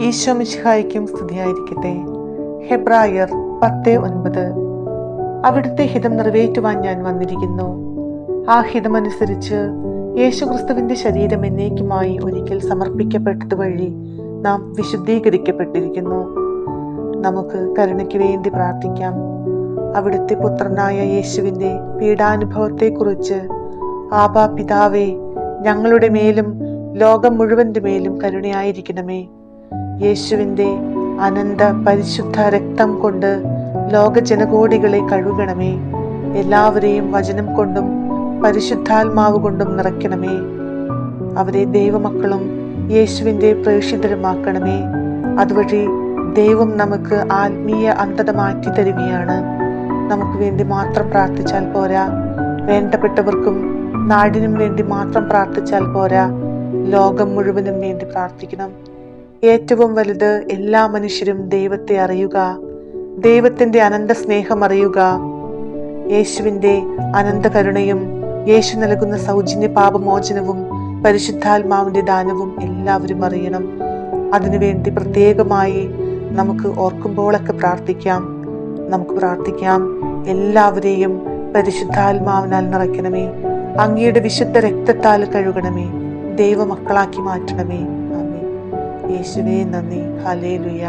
ഈശോ മിശിഹായ്ക്കും സ്തുതിയായിരിക്കട്ടെ. ഹെബ്രായർ 10:9. അവിടുത്തെ ഹിതം നിറവേറ്റുവാൻ ഞാൻ വന്നിരിക്കുന്നു. ആ ഹിതമനുസരിച്ച് യേശുക്രിസ്തുവിന്റെ ശരീരം എന്നേക്കുമായി ഒരിക്കൽ സമർപ്പിക്കപ്പെട്ടത് വഴി നാം വിശുദ്ധീകരിക്കപ്പെട്ടിരിക്കുന്നു. നമുക്ക് കരുണയ്ക്ക് വേണ്ടി പ്രാർത്ഥിക്കാം. അവിടുത്തെ പുത്രനായ യേശുവിന്റെ പീഡാനുഭവത്തെക്കുറിച്ച് ആബാ പിതാവേ, ഞങ്ങളുടെ മേലും ലോകം മുഴുവന്റെ മേലും കരുണയായിരിക്കണമേ. യേശുവിന്റെ അനന്ത പരിശുദ്ധ രക്തം കൊണ്ട് ലോക ജനകോടികളെ കഴുകണമേ. എല്ലാവരെയും വചനം കൊണ്ടും പരിശുദ്ധാത്മാവ് കൊണ്ടും നിറയ്ക്കണമേ. അവരെ ദൈവമക്കളും യേശുവിന്റെ പ്രേക്ഷിതരുമാക്കണമേ. അതുവഴി ദൈവം നമുക്ക് ആത്മീയ അന്ധത മാറ്റി തരികയാണ്. നമുക്ക് വേണ്ടി മാത്രം പ്രാർത്ഥിച്ചാൽ പോരാ, വേണ്ടപ്പെട്ടവർക്കും നാടിനും വേണ്ടി മാത്രം പ്രാർത്ഥിച്ചാൽ പോരാ, ലോകം മുഴുവനും വേണ്ടി പ്രാർത്ഥിക്കണം. ഏറ്റവും വലുത് എല്ലാ മനുഷ്യരും ദൈവത്തെ അറിയുക, ദൈവത്തിന്റെ അനന്ത സ്നേഹം അറിയുക. യേശുവിന്റെ അനന്ത കരുണയും യേശു നൽകുന്ന സൗജന്യ പാപമോചനവും പരിശുദ്ധാത്മാവിന്റെ ദാനവും എല്ലാവരും അറിയണം. അതിനുവേണ്ടി പ്രത്യേകമായി നമുക്ക് ഓർക്കുമ്പോഴൊക്കെ പ്രാർത്ഥിക്കാം. എല്ലാവരെയും പരിശുദ്ധാത്മാവിനാൽ നിറയ്ക്കണമേ. അങ്ങയുടെ വിശുദ്ധ രക്തത്താൽ കഴുകണമേ. ദൈവമക്കളാക്കി മാറ്റണമേ. ആമേൻ. യേശുവേ നന്ദി. ഹല്ലേലൂയ.